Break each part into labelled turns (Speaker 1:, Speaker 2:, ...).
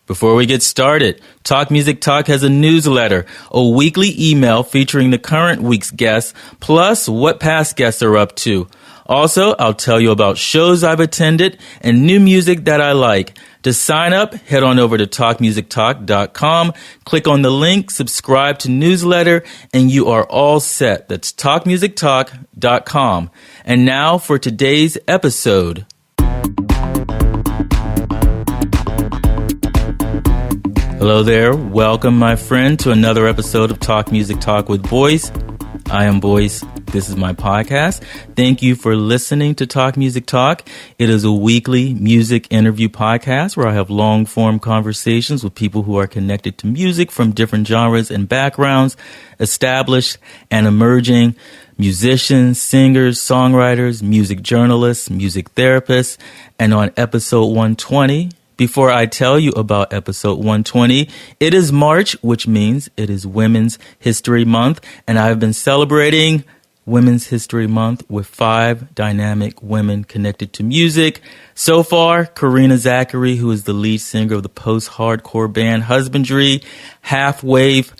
Speaker 1: Before we get started, Talk Music Talk has a newsletter, a weekly email featuring the current week's guests, plus what past guests are up to. Also, I'll tell you about shows I've attended and new music that I like. To sign up, head on over to talkmusictalk.com, click on the link, subscribe to newsletter, and you are all set. That's talkmusictalk.com. And now for today's episode. Hello there. Welcome, my friend, to another episode of Talk Music Talk with Boice. I am Boice. This is my podcast. Thank you for listening to Talk Music Talk. It is a weekly music interview podcast where I have long-form conversations with people who are connected to music from different genres and backgrounds, established and emerging musicians, singers, songwriters, music journalists, music therapists. And on episode 120, before I tell you about episode 120, it is March, which means it is Women's History Month, and I've been celebrating Women's History Month with 5 dynamic women connected to music. So far, Karina Zachary, who is the lead singer of the post-hardcore band Husbandry, Half Wave,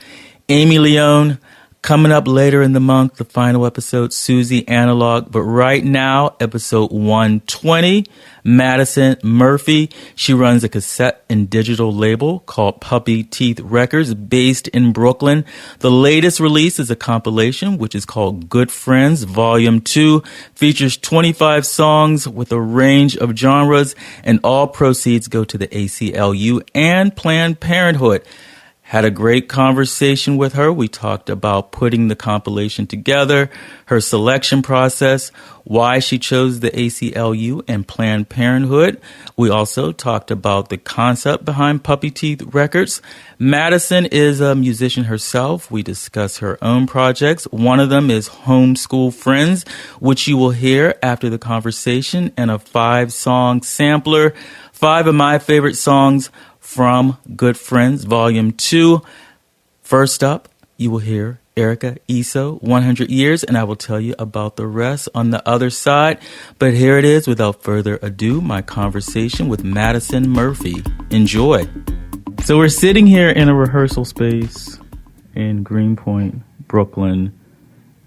Speaker 1: Amy Leone. Coming up later in the month, the final episode, Susie Analog. But right now, episode 120, Maddison Murphy. She runs a cassette and digital label called Puppy Teeth Records based in Brooklyn. The latest release is a compilation, which is called Good Friends, Volume 2. Features 25 songs with a range of genres, and all proceeds go to the ACLU and Planned Parenthood. Had a great conversation with her. We talked about putting the compilation together, her selection process, why she chose the ACLU and Planned Parenthood. We also talked about the concept behind Puppy Teeth Records. Maddison is a musician herself. We discuss her own projects. One of them is Homeschool Friends, which you will hear after the conversation, and a 5-song sampler. 5 of my favorite songs from Good Friends, Volume 2. First up, you will hear Erica Eso, 100 Years, and I will tell you about the rest on the other side. But here it is, without further ado, my conversation with Maddison Murphy. Enjoy. So we're sitting here in a rehearsal space in Greenpoint, Brooklyn.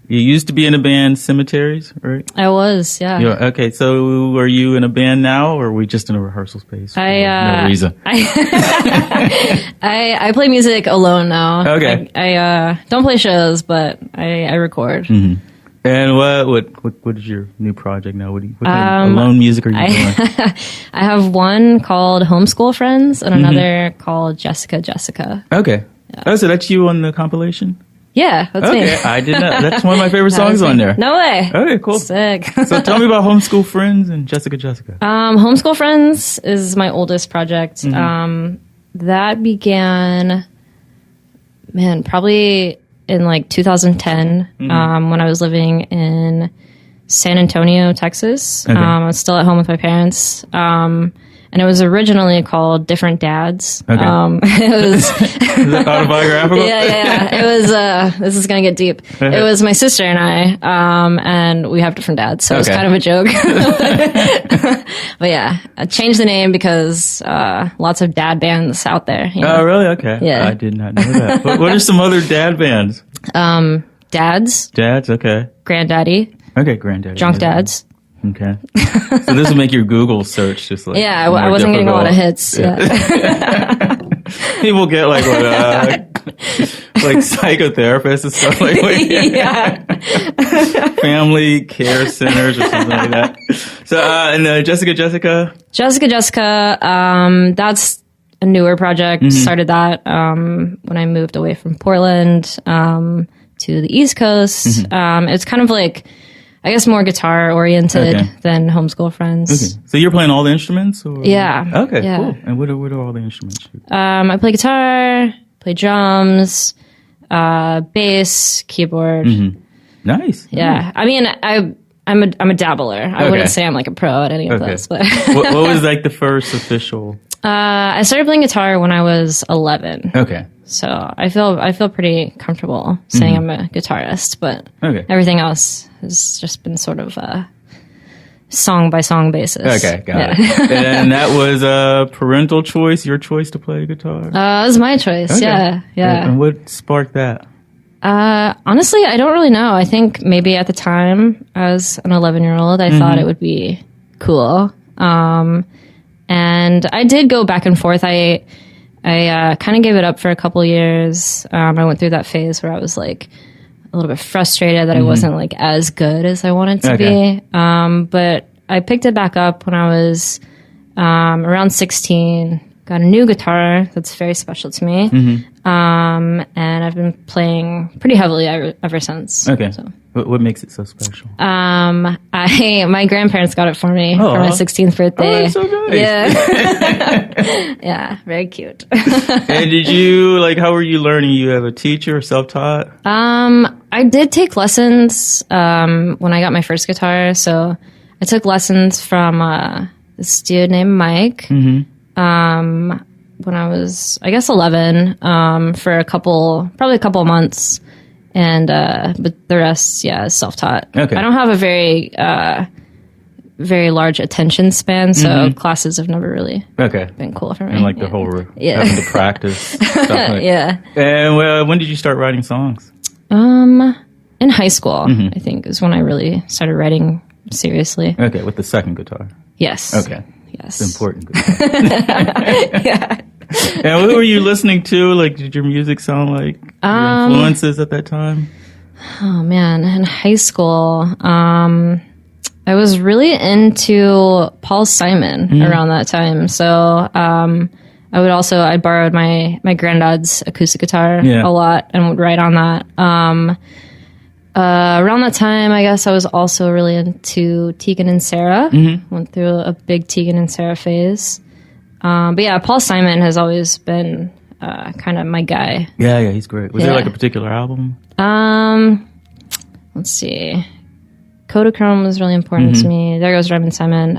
Speaker 1: You used to be in a band, Cemeteries, right?
Speaker 2: I was, yeah.
Speaker 1: Okay, so are you in a band now, or are we just in a rehearsal space? No reason.
Speaker 2: I play music alone now.
Speaker 1: Okay.
Speaker 2: I don't play shows, but I record.
Speaker 1: Mm-hmm. And what is your new project now? What kind of alone music are you doing?
Speaker 2: I have one called Homeschool Friends and another called Jessica.
Speaker 1: Okay. Yeah. Oh, so that's you on the compilation?
Speaker 2: Yeah, that's me.
Speaker 1: Okay, I did not. That's one of my favorite songs on there.
Speaker 2: No way.
Speaker 1: Okay, cool.
Speaker 2: Sick.
Speaker 1: So tell me about Homeschool Friends and Jessica.
Speaker 2: Homeschool Friends is my oldest project.
Speaker 1: Mm-hmm.
Speaker 2: That began, probably in like 2010, when I was living in San Antonio, Texas.
Speaker 1: Okay.
Speaker 2: I was still at home with my parents. And it was originally called Different Dads.
Speaker 1: Okay.
Speaker 2: It was
Speaker 1: is it autobiographical?
Speaker 2: Yeah. It was, this is going to get deep. It was my sister and I, and we have different dads. So it was kind of a joke. But yeah, I changed the name because, lots of dad bands out there. You know?
Speaker 1: Oh, really? Okay.
Speaker 2: Yeah.
Speaker 1: I did not know that. But what are some other dad bands?
Speaker 2: Dads.
Speaker 1: Dads, okay.
Speaker 2: Granddaddy.
Speaker 1: Okay, Granddaddy.
Speaker 2: Drunk Dads.
Speaker 1: Okay. So this will make your Google search just like
Speaker 2: I wasn't getting a lot of hits. Yeah.
Speaker 1: People get like psychotherapists and stuff like that. Family care centers or something like that. So and Jessica.
Speaker 2: Jessica. That's a newer project.
Speaker 1: Mm-hmm.
Speaker 2: Started that when I moved away from Portland to the East Coast.
Speaker 1: Mm-hmm.
Speaker 2: It's kind of like, I guess, more guitar oriented than Homeschool Friends.
Speaker 1: Okay. So you're playing all the instruments? Or?
Speaker 2: Yeah.
Speaker 1: Okay,
Speaker 2: yeah.
Speaker 1: Cool. And what are all the instruments?
Speaker 2: I play guitar, play drums, bass, keyboard.
Speaker 1: Mm-hmm. Nice.
Speaker 2: Yeah. I mean, I'm a dabbler. I wouldn't say I'm like a pro at any of those. But
Speaker 1: what was like the first official?
Speaker 2: I started playing guitar when I was 11.
Speaker 1: Okay.
Speaker 2: So I feel pretty comfortable saying I'm a guitarist, but everything else has just been sort of song by song basis.
Speaker 1: Okay, got it. And that was a parental choice, your choice to play guitar?
Speaker 2: It was my choice. Okay. Yeah.
Speaker 1: And what sparked that?
Speaker 2: Honestly, I don't really know. I think maybe at the time, as an 11-year-old, I thought it would be cool. And I did go back and forth. I kind of gave it up for a couple years. I went through that phase where I was like a little bit frustrated that I wasn't like as good as I wanted to be. But I picked it back up when I was around 16. Got a new guitar that's very special to me. And I've been playing pretty heavily ever since.
Speaker 1: Okay.
Speaker 2: So.
Speaker 1: What makes it so special?
Speaker 2: My grandparents got it for me for my 16th birthday.
Speaker 1: Oh, that's so nice.
Speaker 2: Yeah. Yeah, very cute.
Speaker 1: And did you, like, how were you learning? You have a teacher or self-taught?
Speaker 2: I did take lessons when I got my first guitar. So I took lessons from this dude named Mike when I was, I guess, 11 for probably a couple months. And but the rest, is self-taught. Okay. I don't have a very large attention span, so classes have never really been cool for me.
Speaker 1: And like the whole having to practice stuff.
Speaker 2: Yeah.
Speaker 1: And when did you start writing songs?
Speaker 2: In high school, I think, is when I really started writing seriously.
Speaker 1: Okay, with the second guitar.
Speaker 2: Yes.
Speaker 1: Okay.
Speaker 2: Yes.
Speaker 1: It's important. Yeah. And what were you listening to? Like, did your music sound like your influences at that time?
Speaker 2: Oh man, in high school, I was really into Paul Simon around that time. So I borrowed my granddad's acoustic guitar a lot and would write on that. Around that time, I guess I was also really into Tegan and Sara. Went through a big Tegan and Sara phase. But yeah, Paul Simon has always been kind of my guy.
Speaker 1: Yeah, he's great. Was there like a particular album?
Speaker 2: Let's see. Kodachrome was really important to me. There Goes Raymond Simon.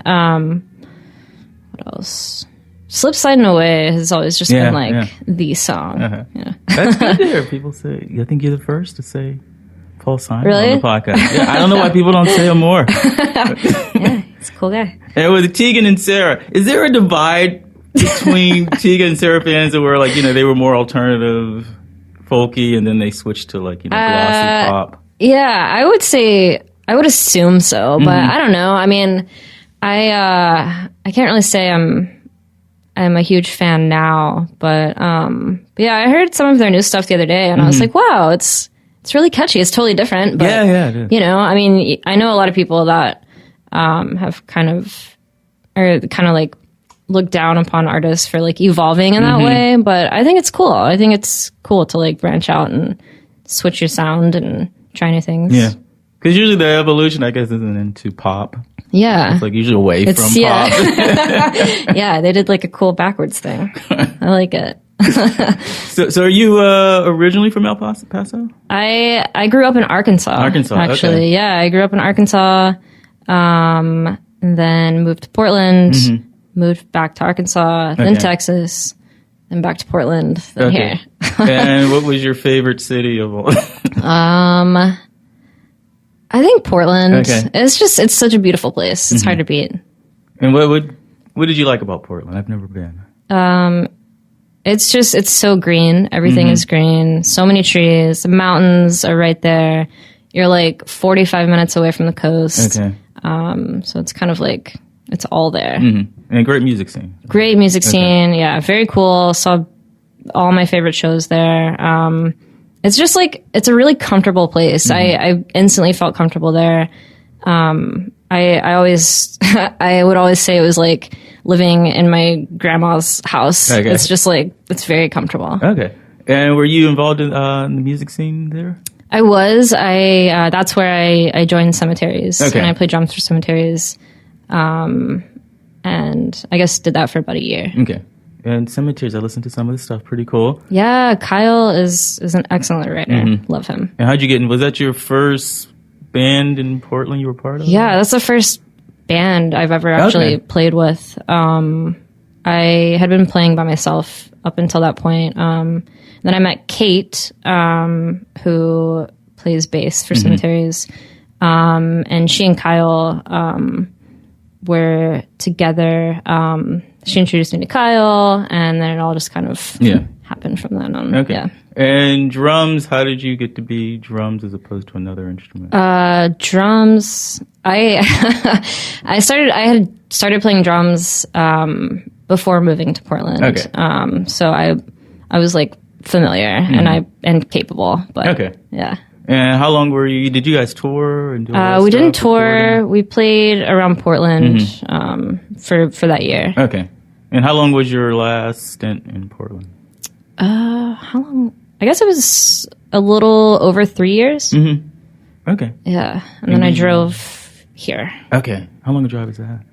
Speaker 2: What else? Slip Sliding Away has always just been like the song. Yeah.
Speaker 1: That's good to hear. People say, I think you're the first to say Paul Simon
Speaker 2: on
Speaker 1: the podcast. Yeah, I don't know why people don't say Amor.
Speaker 2: Yeah, he's a cool guy.
Speaker 1: And with Tegan and Sara, is there a divide between Tegan and Sara fans that were like, they were more alternative, folky, and then they switched to like, glossy pop?
Speaker 2: Yeah, I would assume so, but I don't know. I mean, I can't really say I'm a huge fan now, but yeah, I heard some of their new stuff the other day, and I was like, wow, it's really catchy. It's totally different, but
Speaker 1: it is.
Speaker 2: I mean, I know a lot of people that have kind of like look down upon artists for like evolving in that way, but I think it's cool. I think it's cool to like branch out and switch your sound and try new things.
Speaker 1: Yeah. Because usually the evolution, I guess, isn't into pop.
Speaker 2: Yeah.
Speaker 1: It's like usually away from pop.
Speaker 2: Yeah, they did like a cool backwards thing. I like it.
Speaker 1: So are you originally from El Paso?
Speaker 2: I grew up in Arkansas. Actually. Okay. Yeah, I grew up in Arkansas, and then moved to Portland, moved back to Arkansas, then Texas, then back to Portland, then here.
Speaker 1: And what was your favorite city of all?
Speaker 2: I think Portland. Okay. It's such a beautiful place. It's hard to beat.
Speaker 1: And what did you like about Portland? I've never been.
Speaker 2: It's so green. Everything is green. So many trees. The mountains are right there. You're like 45 minutes away from the coast. Okay. So it's kind of like, it's all there.
Speaker 1: And a great music scene.
Speaker 2: Great music scene. Yeah. Very cool. Saw all my favorite shows there. It's just like, it's a really comfortable place. I instantly felt comfortable there. I would always say it was like living in my grandma's house. Okay. It's just like, it's very comfortable.
Speaker 1: Okay. And were you involved in the music scene there?
Speaker 2: I was. That's where I joined Cemeteries. Okay. And I played drums for Cemeteries. And I guess did that for about a year.
Speaker 1: Okay. And Cemeteries, I listened to some of the stuff. Pretty cool.
Speaker 2: Yeah, Kyle is an excellent writer. Love him.
Speaker 1: And how'd you get in? Was that your first band in Portland you were part of?
Speaker 2: Yeah, that's the first band I've ever actually played with. I had been playing by myself up until that point. Then I met Kate, who plays bass for Cemeteries. And she and Kyle were together. She introduced me to Kyle, and then it all just kind of happened from then on.
Speaker 1: Okay.
Speaker 2: Yeah.
Speaker 1: And drums, how did you get to be drums as opposed to another instrument?
Speaker 2: Drums, I had started playing drums before moving to Portland.
Speaker 1: Okay.
Speaker 2: So I was like familiar and capable, but yeah.
Speaker 1: And how long were you? Did you guys tour? And do
Speaker 2: we didn't tour. We played around Portland for that year.
Speaker 1: Okay. And how long was your last stint in Portland?
Speaker 2: How long? I guess it was a little over 3 years.
Speaker 1: Mm-hmm. Okay.
Speaker 2: Yeah. And then I drove here.
Speaker 1: Okay. How long a drive is that?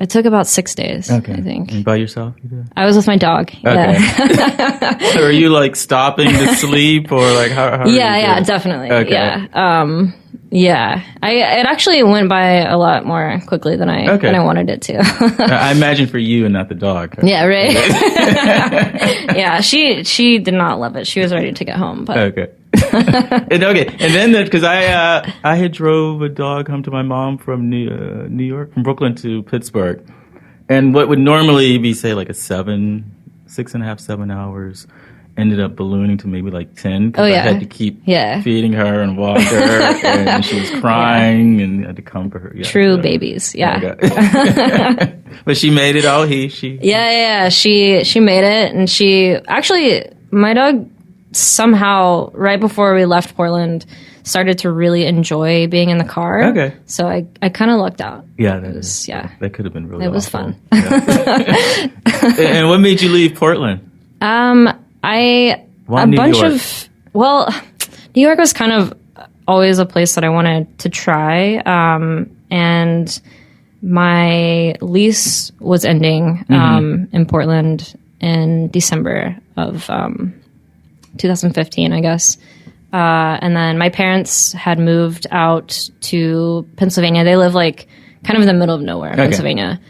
Speaker 2: It took about 6 days, I think.
Speaker 1: And by yourself? You did?
Speaker 2: I was with my dog.
Speaker 1: Okay. Yeah. So are you like stopping to sleep or like how
Speaker 2: Yeah, definitely.
Speaker 1: Okay.
Speaker 2: Yeah. Yeah. It actually went by a lot more quickly than I wanted it to.
Speaker 1: I imagine for you and not the dog.
Speaker 2: Yeah, right. Yeah, she did not love it. She was ready to get home, but
Speaker 1: okay. And then because I had drove a dog home to my mom from New York, from Brooklyn to Pittsburgh, and what would normally be say like 6.5, 7 hours ended up ballooning to maybe like 10 because I had to keep feeding her and walk her, and she was crying and I had to comfort her. Yeah,
Speaker 2: True babies,
Speaker 1: But she made it all. She
Speaker 2: made it, and she actually, my dog somehow right before we left Portland started to really enjoy being in the car.
Speaker 1: Okay.
Speaker 2: So I kind of lucked out.
Speaker 1: Yeah, that could have been really.
Speaker 2: It was fun.
Speaker 1: Yeah. And what made you leave Portland?
Speaker 2: New York was kind of always a place that I wanted to try. And my lease was ending in Portland in December of 2015, I guess. And then my parents had moved out to Pennsylvania. They live like kind of in the middle of nowhere, Pennsylvania.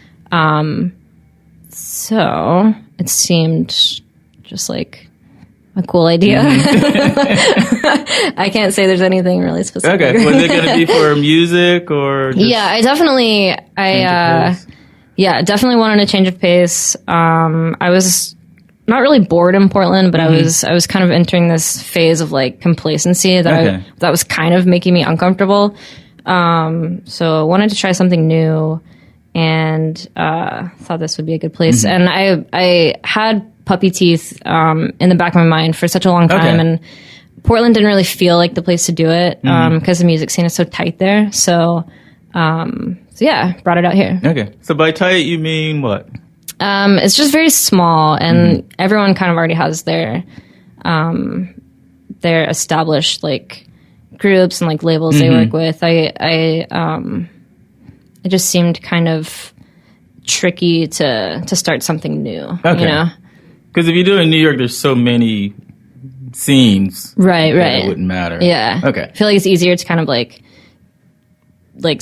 Speaker 2: So it seemed just like a cool idea. I can't say there's anything really specific.
Speaker 1: Okay. Was it going to be for music or?
Speaker 2: Yeah, definitely wanted a change of pace. I was not really bored in Portland, but I was kind of entering this phase of like complacency that was kind of making me uncomfortable. So I wanted to try something new, and thought this would be a good place. And I had puppy teeth in the back of my mind for such a long time, and Portland didn't really feel like the place to do it because the music scene is so tight there. So brought it out here.
Speaker 1: Okay. So by tight, you mean what?
Speaker 2: It's just very small, and everyone kind of already has their established like groups and like labels they work with. It just seemed kind of tricky to start something new. You know,
Speaker 1: because if you do it in New York, there's so many scenes.
Speaker 2: Right.
Speaker 1: It wouldn't matter.
Speaker 2: Yeah.
Speaker 1: Okay.
Speaker 2: I feel like it's easier to kind of like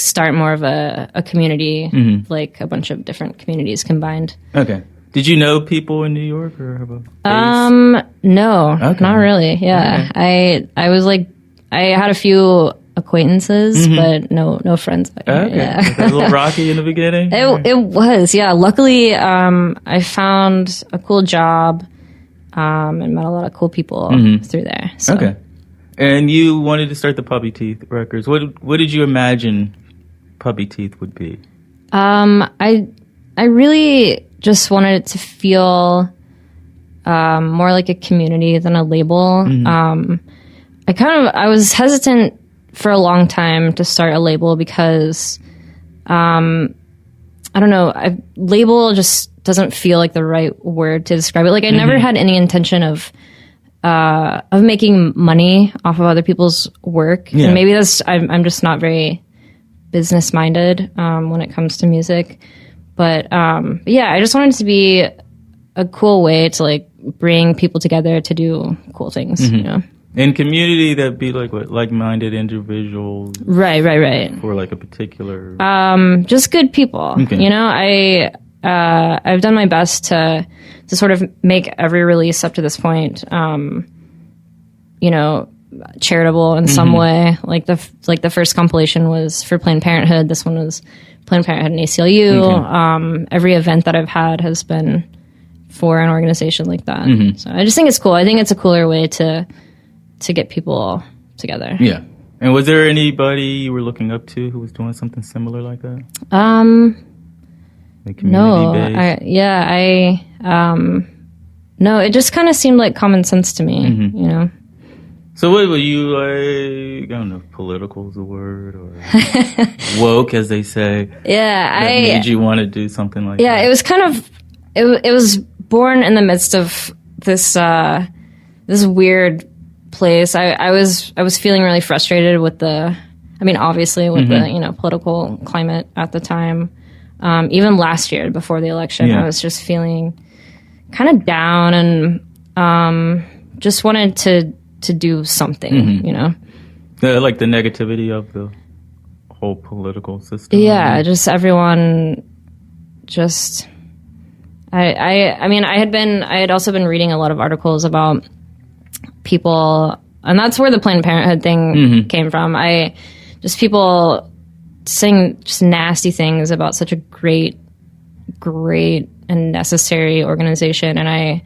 Speaker 2: start more of a community, like a bunch of different communities combined.
Speaker 1: Okay. Did you know people in New York or have a base?
Speaker 2: No, not really. Yeah. Okay. I was like, I had a few acquaintances, but no friends.
Speaker 1: Okay. Yeah. Was that a little rocky in the beginning?
Speaker 2: It was, yeah. Luckily, I found a cool job, and met a lot of cool people through there. So.
Speaker 1: Okay. And you wanted to start the Puppy Teeth Records. What did you imagine Puppy Teeth would be?
Speaker 2: I really just wanted it to feel more like a community than a label. I was hesitant for a long time to start a label because I don't know, label just doesn't feel like the right word to describe it. Like I never had any intention of making money off of other people's work. And maybe I'm just not very business minded when it comes to music. But I just wanted it to be a cool way to like bring people together to do cool things, you know.
Speaker 1: And community that'd be like what, like-minded individuals,
Speaker 2: right,
Speaker 1: for like a particular,
Speaker 2: just good people. You know, I've done my best to sort of make every release up to this point, you know, charitable in some way. Like the first compilation was for Planned Parenthood. This one was Planned Parenthood and ACLU. Every event that I've had has been for an organization like that. So I just think it's cool. I think it's a cooler way to get people together.
Speaker 1: Yeah. And was there anybody you were looking up to who was doing something similar like that? Like community-based?
Speaker 2: No, it just kind of seemed like common sense to me, you know?
Speaker 1: So what were you like, I don't know if political is a word, or woke, as they say?
Speaker 2: Yeah,
Speaker 1: that made you want to do something like that?
Speaker 2: Yeah, it was kind of, it was born in the midst of this weird place. I was feeling really frustrated with obviously with the, political climate at the time. Even last year before the election, I was just feeling kind of down and just wanted to do something, you know?
Speaker 1: Like the negativity of the whole political system.
Speaker 2: Yeah, just everyone just... I had also been reading a lot of articles about people, and that's where the Planned Parenthood thing came from. People saying just nasty things about such a great and necessary organization, and I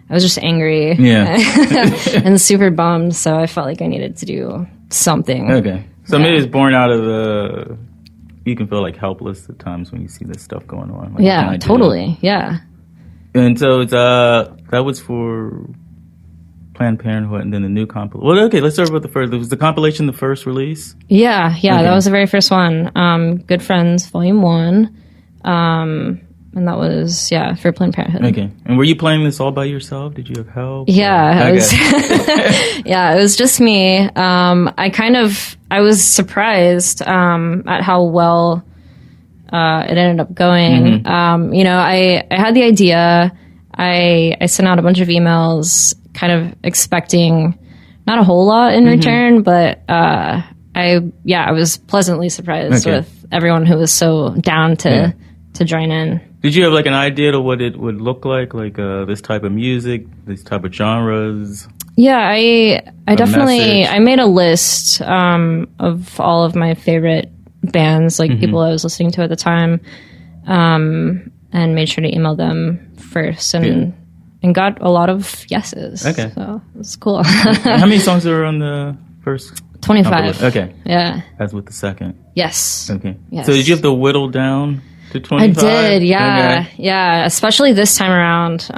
Speaker 2: was just angry and super bummed, so I felt like I needed to do something.
Speaker 1: Okay. So maybe it's born out of you can feel like helpless at times when you see this stuff going on. Like,
Speaker 2: totally. Yeah.
Speaker 1: And so it's that was for Planned Parenthood, and then the new compilation. Well, okay, let's start with the first. Was the compilation the first release?
Speaker 2: Yeah, okay. That was the very first one. Good Friends, Volume 1. And that was, for Planned Parenthood.
Speaker 1: Okay. And were you playing this all by yourself? Did you have help?
Speaker 2: Yeah. It was just me. I was surprised at how well it ended up going. I had the idea. I sent out a bunch of emails kind of expecting not a whole lot in return, but I was pleasantly surprised with everyone who was so down to join in.
Speaker 1: Did you have like an idea to what it would look like this type of music, these type of genres?
Speaker 2: Yeah, I definitely I made a list of all of my favorite bands, like people I was listening to at the time, and made sure to email them first, and got a lot of yeses. Okay, so it's cool.
Speaker 1: How many songs are on the first?
Speaker 2: 25.
Speaker 1: Okay.
Speaker 2: Yeah.
Speaker 1: As with the second.
Speaker 2: Yes.
Speaker 1: Okay.
Speaker 2: Yes.
Speaker 1: So did you have to whittle down to 25?
Speaker 2: I did, yeah. Okay. Yeah, especially this time around.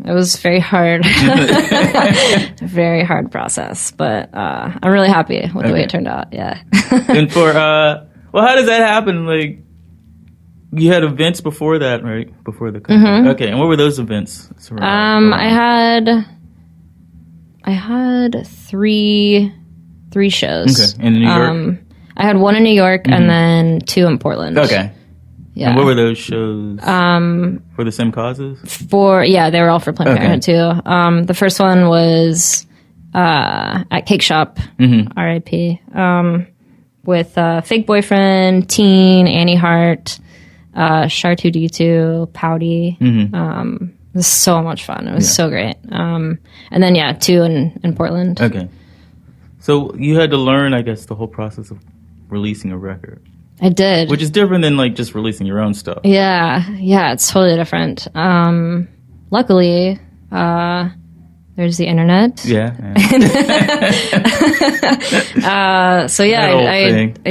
Speaker 2: It was very hard. A very hard process, but I'm really happy with the way it turned out, yeah.
Speaker 1: And for, how does that happen? Like, you had events before that, right? Before the company. Okay, and what were those events? I had three shows. Okay, in New York? I had one in New York and then 2 in Portland. Okay. Yeah. And what were those shows? For the same causes?
Speaker 2: They were all for Planned Parenthood too. The first one was at Cake Shop, R.I.P. With Fake Boyfriend, Teen, Annie Hart, Char2D2, Pouty. It was so much fun. It was so great. And then 2 in Portland.
Speaker 1: Okay. So you had to learn, I guess, the whole process of releasing a record.
Speaker 2: I did.
Speaker 1: Which is different than like just releasing your own stuff.
Speaker 2: Yeah, it's totally different. Luckily, there's the internet.
Speaker 1: Yeah.
Speaker 2: I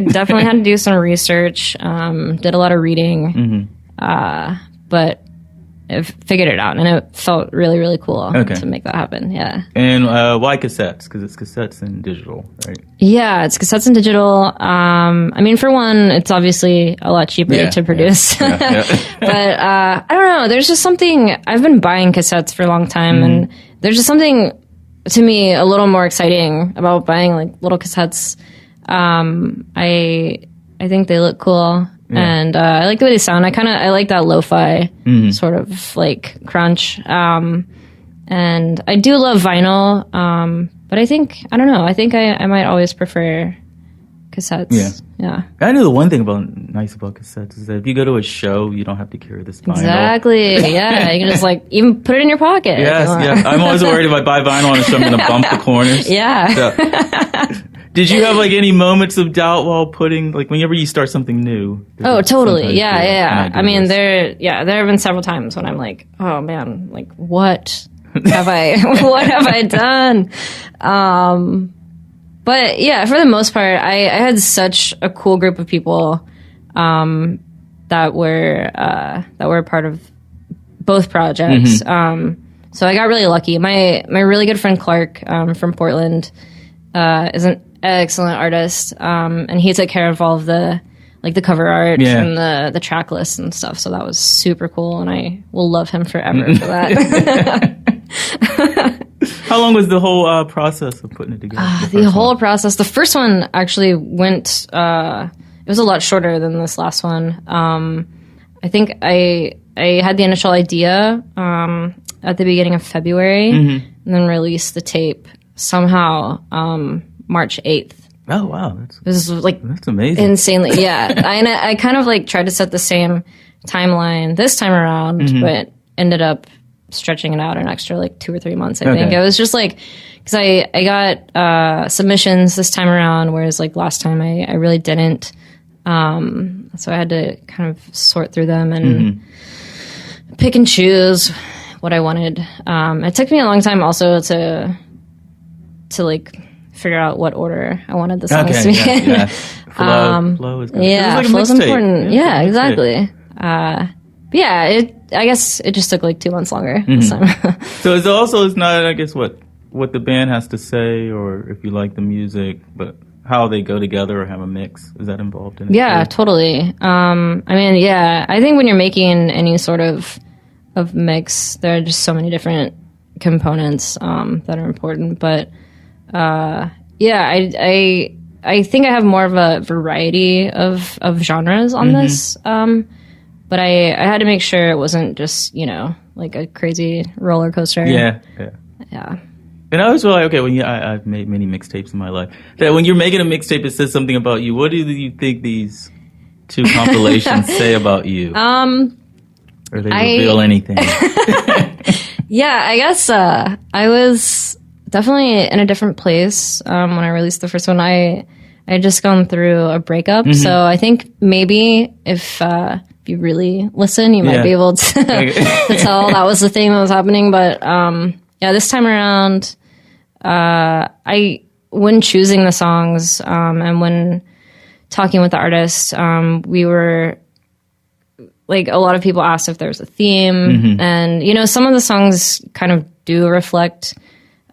Speaker 2: definitely had to do some research. Did a lot of reading, but I figured it out, and it felt really, really cool to make that happen. Yeah. And
Speaker 1: why cassettes? Because it's cassettes and digital, right?
Speaker 2: Yeah, it's cassettes and digital. For one, it's obviously a lot cheaper to produce. But I don't know. There's just something. I've been buying cassettes for a long time, and there's just something to me a little more exciting about buying like little cassettes. I think they look cool. Yeah. And I like the way they sound. I like that lo-fi sort of like crunch. And I do love vinyl. But I think I might always prefer cassettes. Yeah.
Speaker 1: I know the one thing nice about cassettes is that if you go to a show, you don't have to carry this vinyl.
Speaker 2: Exactly. Yeah. You can just like even put it in your pocket.
Speaker 1: Yes. Yeah. I'm always worried if I buy vinyl on a show, I'm going to bump the corners.
Speaker 2: Yeah.
Speaker 1: So, did you have like any moments of doubt while putting, like whenever you start something new?
Speaker 2: Oh, totally. Yeah. I mean, there have been several times when I'm like, oh man, like what have I done? But yeah, for the most part, I had such a cool group of people that were a part of both projects. So I got really lucky. My really good friend Clark from Portland is an excellent artist, and he took care of all of the cover art and the track list and stuff. So that was super cool, and I will love him forever for that.
Speaker 1: How long was the whole process of putting it together?
Speaker 2: The whole process. The first one actually went. It was a lot shorter than this last one. I think I had the initial idea at the beginning of February, and then released the tape somehow March 8th.
Speaker 1: Oh wow,
Speaker 2: that's
Speaker 1: amazing.
Speaker 2: Insanely, yeah. I kind of like tried to set the same timeline this time around, but ended up stretching it out an extra like 2 or 3 months. I think it was just like because I got submissions this time around, whereas like last time I really didn't. So I had to kind of sort through them and pick and choose what I wanted. It took me a long time also to like figure out what order I wanted the songs to be in.
Speaker 1: Yeah. Flow is good.
Speaker 2: Flow's important. Yeah, exactly. I guess it just took like 2 months longer this time.
Speaker 1: So it's not, I guess, what the band has to say or if you like the music, but how they go together or have a mix. Is that involved in it?
Speaker 2: Yeah, totally. I think when you're making any sort of mix, there are just so many different components that are important. But I think I have more of a variety of genres on this. But I had to make sure it wasn't just, like a crazy roller coaster.
Speaker 1: Yeah. And I was like, okay, I've made many mixtapes in my life. That when you're making a mixtape, it says something about you. What do you think these 2 compilations say about you? Or they reveal anything?
Speaker 2: Yeah, I guess I was definitely in a different place when I released the first one. I had just gone through a breakup, so I think maybe if you really listen, you might be able to, to tell that was the thing that was happening. But this time around, when choosing the songs and when talking with the artist, we were like, a lot of people asked if there was a theme, and some of the songs kind of do reflect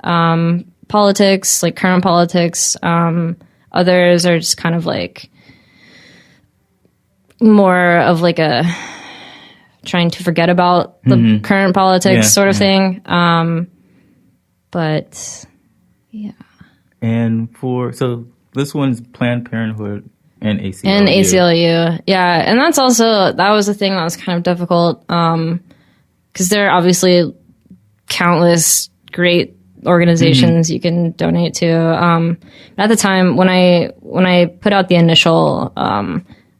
Speaker 2: politics, like current politics. Others are just kind of like more of like a trying to forget about the current politics sort of thing. But yeah. And
Speaker 1: so this one's Planned Parenthood and ACLU.
Speaker 2: And ACLU. Yeah. And that was the thing that was kind of difficult. 'Cause there are obviously countless great organizations you can donate to. At the time when I put out the initial,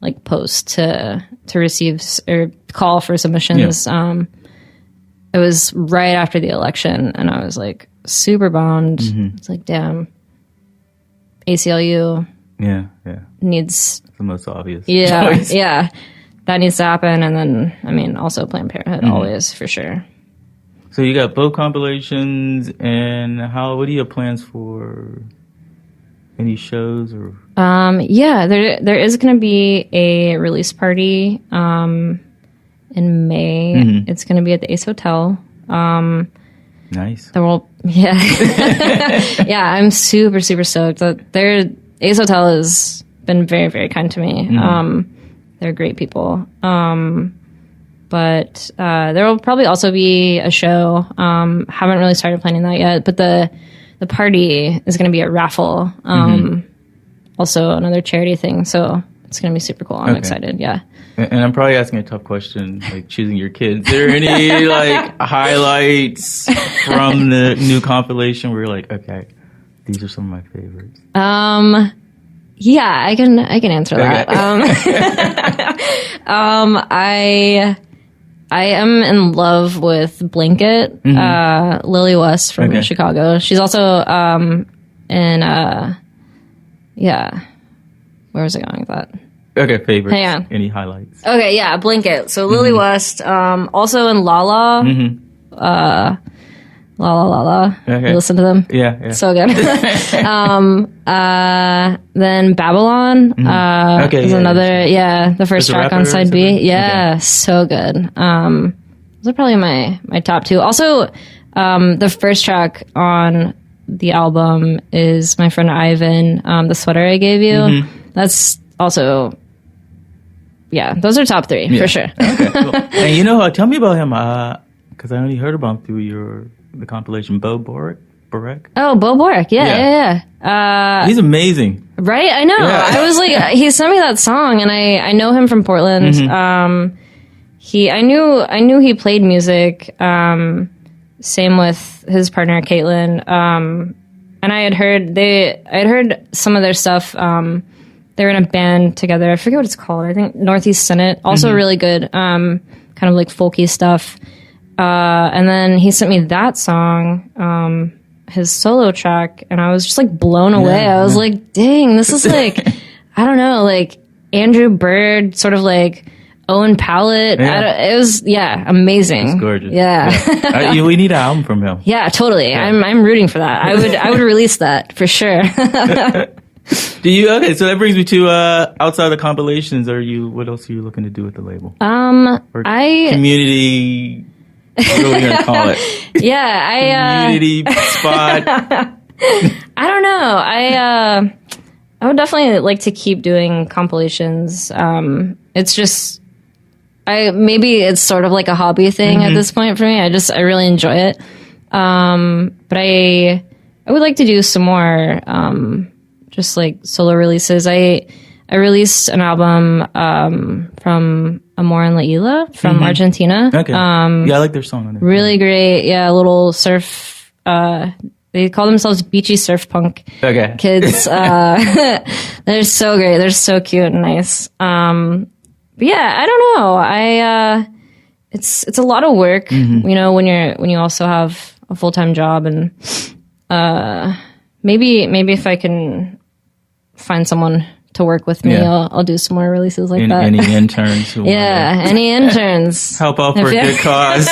Speaker 2: like post to receive or call for submissions, it was right after the election, and I was like super bummed. It's like, damn, ACLU needs
Speaker 1: the most obvious
Speaker 2: choice. Yeah, that needs to happen. And then also Planned Parenthood always, for sure.
Speaker 1: So you got both compilations, and what are your plans for any shows or?
Speaker 2: There is going to be a release party in May. It's going to be at the Ace Hotel.
Speaker 1: Nice.
Speaker 2: I'm super, super stoked. Ace Hotel has been very, very kind to me. They're great people. But there will probably also be a show. Haven't really started planning that yet, but the party is going to be a raffle. Also another charity thing. So it's going to be super cool. I'm excited. Yeah.
Speaker 1: And I'm probably asking a tough question, like choosing your kids. Is there any like highlights from the new compilation where you're like, okay, these are some of my favorites?
Speaker 2: Yeah, I can answer that. I am in love with Blanket, Lily West from Chicago. She's also in where was I going with that?
Speaker 1: Okay, favorites.
Speaker 2: Hang on.
Speaker 1: Any highlights?
Speaker 2: Okay, yeah, Blanket. So Lily West, also in Lala. La La La La.
Speaker 1: Okay.
Speaker 2: You listen to them?
Speaker 1: Yeah.
Speaker 2: So good. Then Babylon. Is another. Yeah, the first track on side B. Yeah, so good. Those are probably my top two. Also, the first track on the album is my friend Ivan, the sweater I gave you. That's also. Yeah, those are top three for sure.
Speaker 1: Okay, cool. And tell me about him, because I only heard about him through the compilation Beau, Borek.
Speaker 2: Oh, Beau Borek, yeah.
Speaker 1: He's amazing,
Speaker 2: right? I know. Yeah. I was like, he sent me that song, and I know him from Portland. I knew he played music. Same with his partner Caitlin. And I had heard some of their stuff. They were in a band together. I forget what it's called. I think Northeast Senate. Also really good, kind of like folky stuff. And then he sent me that song, his solo track, and I was just like blown away. I was like, dang, this is like, I don't know, like Andrew Bird, sort of like Owen Pallett. It was, amazing. It's gorgeous. Yeah.
Speaker 1: We need an album from him.
Speaker 2: Yeah, totally. Yeah. I'm rooting for that. I would release that for sure.
Speaker 1: Okay, so that brings me to outside the compilations, what else are you looking to do with the label? Community, what are we gonna call it? Community spot.
Speaker 2: I don't know. I would definitely like to keep doing compilations. It's just maybe it's sort of like a hobby thing at this point for me. I really enjoy it. But I would like to do some more just like solo releases. I released an album from Amor and Isla from Argentina.
Speaker 1: Okay. I like their song on there.
Speaker 2: Really great. Yeah, a little surf. They call themselves beachy surf punk kids. They're so great. They're so cute and nice. But yeah, I don't know. It's a lot of work, when you also have a full-time job, and maybe if I can find someone to work with me, I'll do some more releases like that.
Speaker 1: Any interns?
Speaker 2: Any interns.
Speaker 1: Help out for a good cause.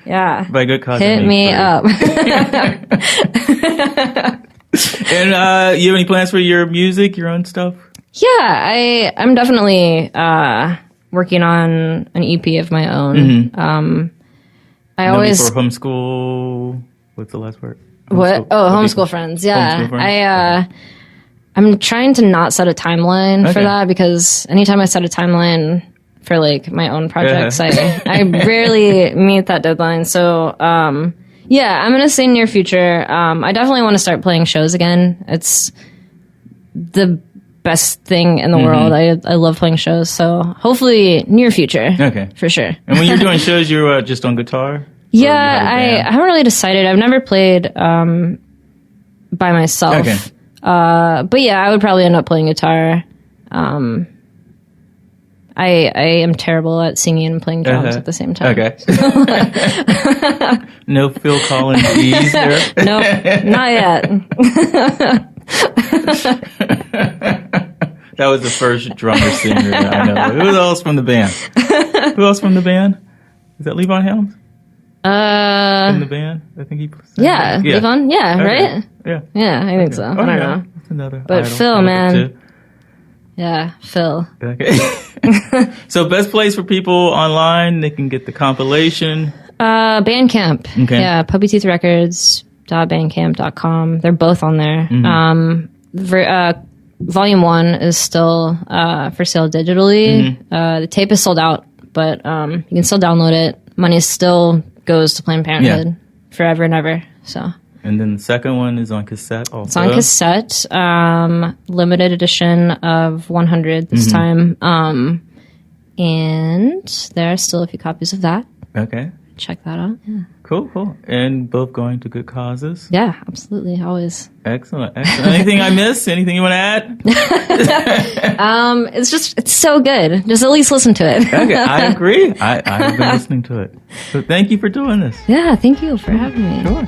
Speaker 2: Yeah.
Speaker 1: By good cause,
Speaker 2: hit me up.
Speaker 1: And you have any plans for your music, your own stuff?
Speaker 2: Yeah, I'm definitely working on an EP of my own. I always
Speaker 1: for homeschool. What's the last word?
Speaker 2: What? Homeschool Friends. Yeah, Homeschool Friends. I'm trying to not set a timeline for that, because anytime I set a timeline for like my own projects, I rarely meet that deadline. So I'm gonna say near future. I definitely want to start playing shows again. It's the best thing in the world. I love playing shows. So hopefully near future. Okay, for sure.
Speaker 1: And when you're doing shows, you're just on guitar?
Speaker 2: Yeah, I haven't really decided. I've never played by myself. Okay. But yeah, I would probably end up playing guitar. I am terrible at singing and playing drums at the same time. Okay.
Speaker 1: No Phil Collins D's there?
Speaker 2: Nope, not yet.
Speaker 1: That was the first drummer singer that I know. Who else from the band? Who else from the band? Is that Levon Helms? In the band? I think he sang.
Speaker 2: Yeah, Levon? Yeah, right?
Speaker 1: Yeah,
Speaker 2: I think so. I don't know.
Speaker 1: That's another
Speaker 2: but Phil, man. Yeah, Phil.
Speaker 1: Okay. So best place for people online, they can get the compilation?
Speaker 2: Bandcamp. Okay. Yeah, puppyteethrecords.bandcamp.com. They're both on there. Volume 1 is still for sale digitally. The tape is sold out, but you can still download it. Money still goes to Planned Parenthood forever and ever. So.
Speaker 1: And then the second one is on cassette also.
Speaker 2: It's on cassette, limited edition of 100 this time. And there are still a few copies of that.
Speaker 1: Okay.
Speaker 2: check that out. Yeah.
Speaker 1: Cool. And both going to good causes?
Speaker 2: Yeah, absolutely. Always.
Speaker 1: Excellent. Anything I missed? Anything you want to add?
Speaker 2: It's so good. Just at least listen to it.
Speaker 1: Okay, I agree. I've been listening to it. So thank you for doing this.
Speaker 2: Yeah, thank you for having me.
Speaker 1: Sure.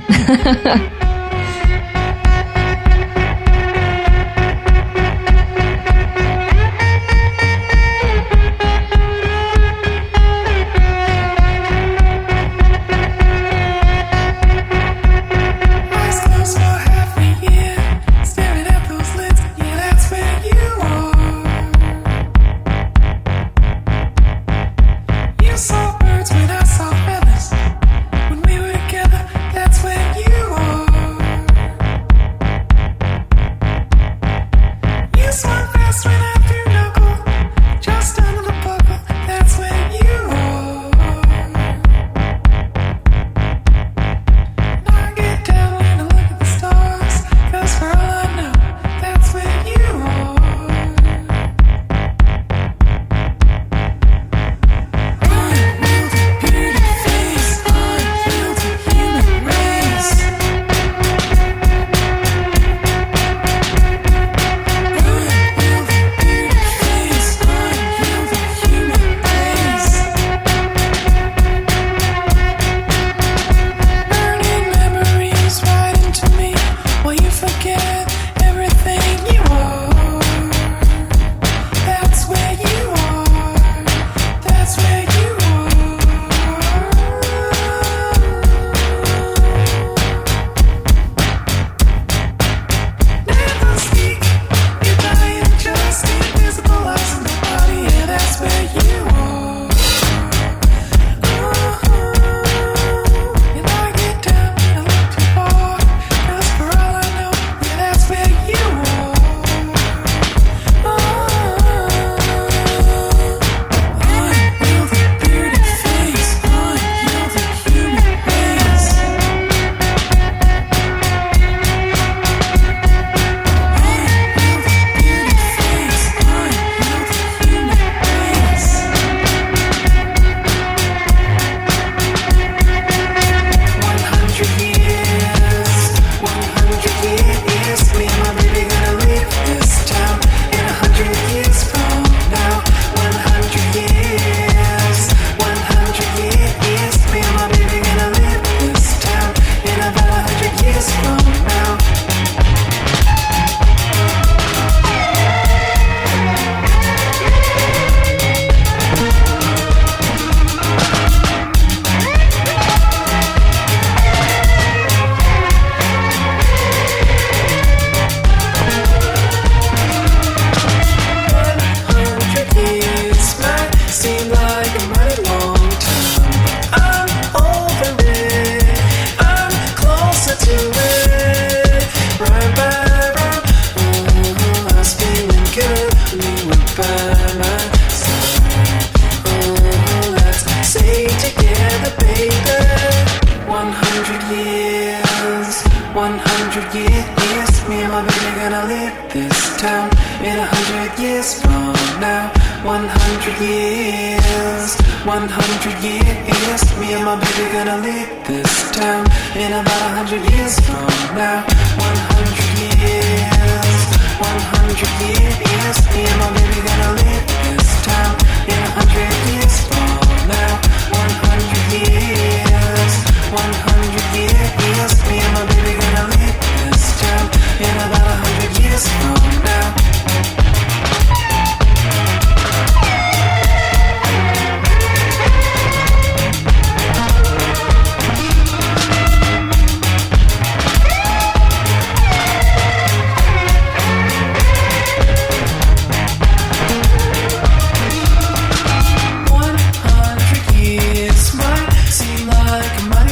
Speaker 3: Like a mighty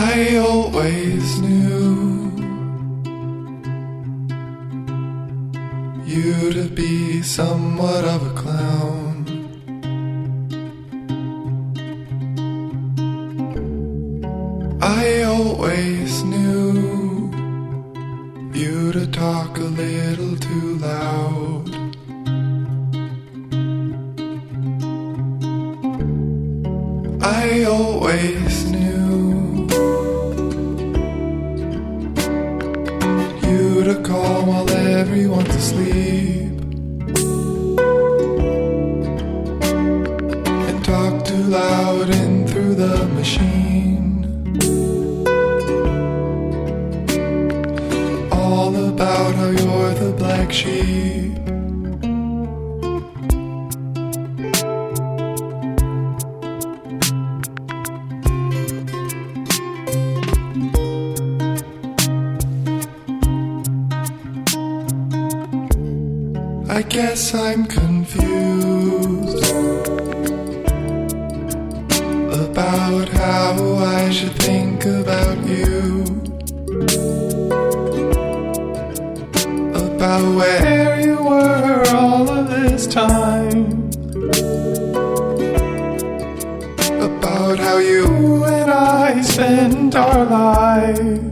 Speaker 3: I always knew you to be somewhat of a clown. I always knew you to talk a little too loud. I always knew you to call while everyone's asleep and talk too loud in through the machine, all about how you're the black sheep. I guess I'm confused about how I should think about you, about where you were all of this time, about how you and I spent our lives.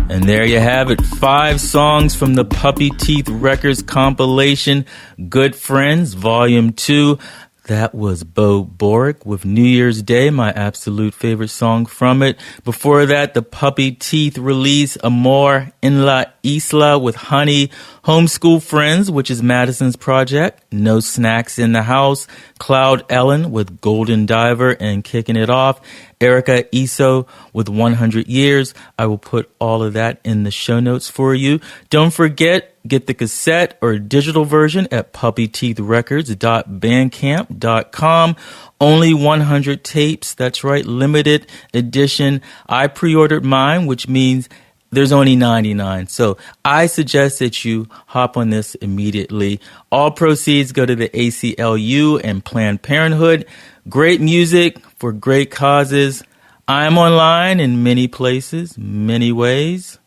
Speaker 1: And there you have it, 5 songs from the Puppy Teeth Records compilation, Good Friends, Volume 2. That was Beau Borek with New Year's Day, my absolute favorite song from it. Before that, the Puppy Teeth release, Amor, Isla with Honey, Homeschool Friends, which is Maddison's project, No Snacks in the House, Cloud Ellyn with Golden Diver, and kicking it off, Erica Iso with 100 Years. I will put all of that in the show notes for you. Don't forget, get the cassette or digital version at puppyteethrecords.bandcamp.com. Only 100 tapes. That's right, limited edition. I pre-ordered mine, which means there's only 99. So I suggest that you hop on this immediately. All proceeds go to the ACLU and Planned Parenthood. Great music for great causes. I'm online in many places, many ways.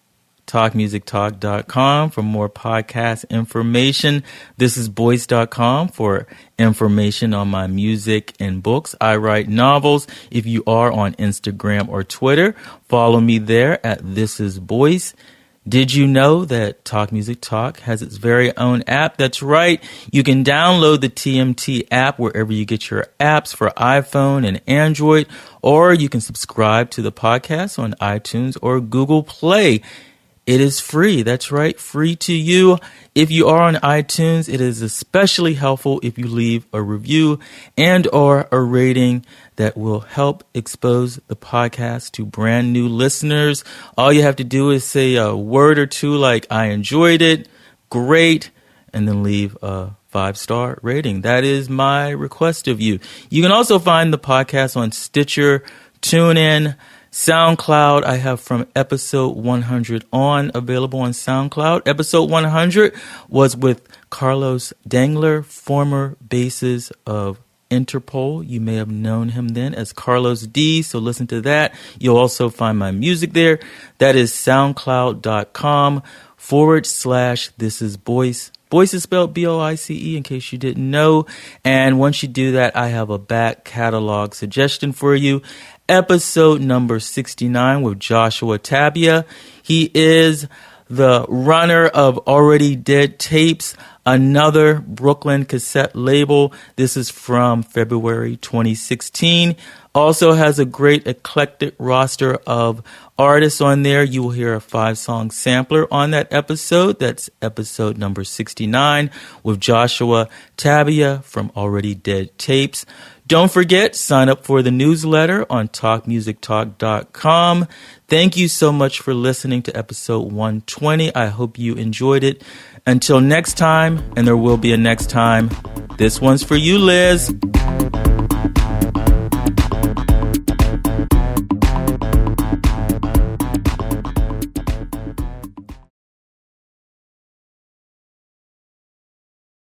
Speaker 1: TalkMusicTalk.com for more podcast information. This is boice.com for information on my music and books. I write novels. If you are on Instagram or Twitter, follow me there at This Is Boice. Did you know that Talk Music Talk has its very own app? That's right. You can download the TMT app wherever you get your apps for iPhone and Android, or you can subscribe to the podcast on iTunes or Google Play. It is free. That's right. Free to you. If you are on iTunes, it is especially helpful if you leave a review and or a rating that will help expose the podcast to brand new listeners. All you have to do is say a word or two like, I enjoyed it, great, and then leave a 5-star rating. That is my request of you. You can also find the podcast on Stitcher, TuneIn, SoundCloud, I have from episode 100 on, available on SoundCloud. Episode 100 was with Carlos Dangler, former bassist of Interpol. You may have known him then as Carlos D, so listen to that. You'll also find my music there. That is soundcloud.com/this is boice. Boice is spelled Boice, in case you didn't know. And once you do that, I have a back catalog suggestion for you. Episode number 69 with Joshua Tabia. He is the runner of Already Dead Tapes, another Brooklyn cassette label. This is from February 2016. Also has a great eclectic roster of artists on there. You will hear a 5-song sampler on that episode. That's episode number 69 with Joshua Tabia from Already Dead Tapes. Don't forget, sign up for the newsletter on talkmusictalk.com. Thank you so much for listening to episode 120. I hope you enjoyed it. Until next time, and there will be a next time, this one's for you, Liz.